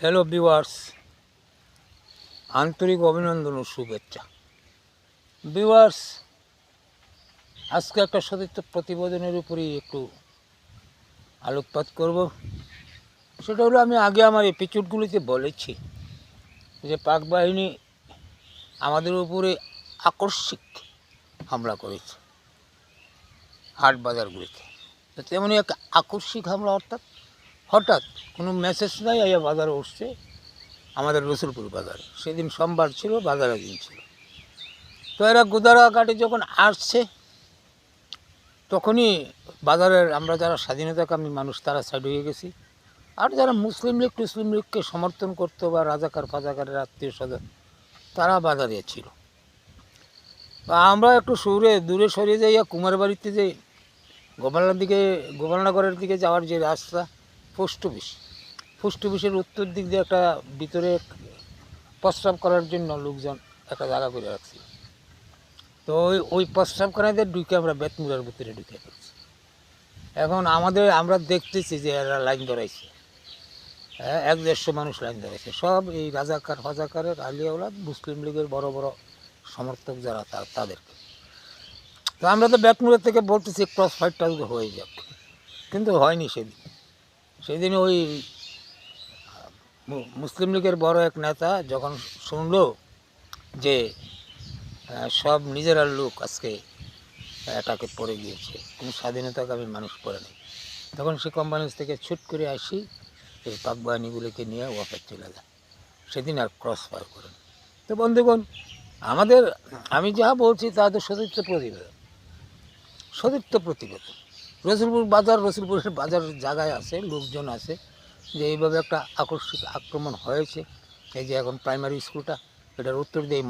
Hello viewers, আন্তরিক অভিনন্দন ও শুভেচ্ছা। ভিউয়ার্স, আজকে একটা সতীর্থ প্রতিবেদনের উপরেই একটু আলোকপাত করব। সেটা হলো, আমি আগে আমার এপিসোডগুলিতে বলেছি যে পাক বাহিনী আমাদের উপরে আকস্মিক হামলা করেছে হাট বাজারগুলিতে। তেমনি এক আকস্মিক হামলা, অর্থাৎ হঠাৎ কোনো মেসেজ নাই, আইয়া বাজারে উঠছে আমাদের রসুলপুর বাজারে। সেদিন সোমবার ছিল, বাজারের দিন ছিল। তো এরা গোদারাঘাটে যখন আসছে, তখনই বাজারের আমরা যারা স্বাধীনতাকামী মানুষ তারা সাইড হয়ে গেছি, আর যারা মুসলিম লীগকে সমর্থন করতো বা রাজাকার ফাজাকারের আত্মীয় স্বজন তারা বাজারে ছিল। বা আমরা একটু দূরে সরিয়ে যাইয়া কুমারবাড়িতে যে গোপালনগরের দিকে যাওয়ার যে রাস্তা, পোস্ট অফিসের উত্তর দিক দিয়ে একটা ভিতরে প্রস্রাব করার জন্য লোকজন একটা জায়গা করে রাখছিল। তো ওই প্রস্রাবখানাদের ঢুকে আমরা বেতমুড়ার ভিতরে ঢুকে পড়ছি। এখন আমরা দেখতেছি যে এরা লাইন ধরাইছে, 1-150 মানুষ লাইন ধরাইছে, সব এই রাজাকার ফাজাকারের আলিয়াউলাদ মুসলিম লীগের বড় বড় সমর্থক যারা তাদেরকে। তো আমরা তো বেতমুড়ার থেকে বলতেছি ক্রস ফাইটটা হয়ে যাক, কিন্তু হয়নি। সেদিন ওই মুসলিম লীগের বড় এক নেতা যখন শুনলো যে সব নিজেরার লোক আজকে অ্যাটাকে পড়ে গিয়েছে, কোনো স্বাধীনতাকামী মানুষ পড়ে নেই, তখন সে কোম্পানি থেকে ছুট করে আসি এই পাক বাহিনীগুলিকে নিয়ে ওয়াফাত চলে যায়। সেদিন আর ক্রস ফায়ার করেন। তো বন্ধুগণ, আমি যা বলছি তা তো সতীর্থ প্রতিবেদন। রসুলপুরের বাজার জায়গায় আছে, লোকজন আছে যে এইভাবে একটা আকস্মিক আক্রমণ হয়েছে। এই যে এখন প্রাইমারি স্কুলটা, এটার উত্তর দিয়ে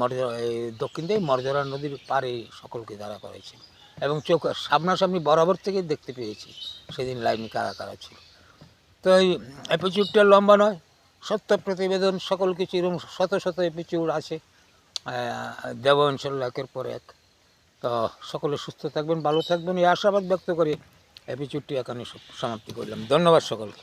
দক্ষিণ দিয়ে মর্যাদা নদীর পাড়ে সকলকে দাঁড়া করেছে, এবং সামনাসামনি বরাবর থেকে দেখতে পেয়েছি সেদিন লাইনে কারা ছিল। তো এই এপিসোডটা লম্বা নয়, সত্য প্রতিবেদন, সকল কিছু এরকম শত শত এপিসোড আছে, দেব ইনশাল্লাহ একের পর এক। তো সকলে সুস্থ থাকবেন, ভালো থাকবেন, এই আশাবাদ ব্যক্ত করে এপিসোডটি এখানে সমাপ্তি করলাম। ধন্যবাদ সকলকে।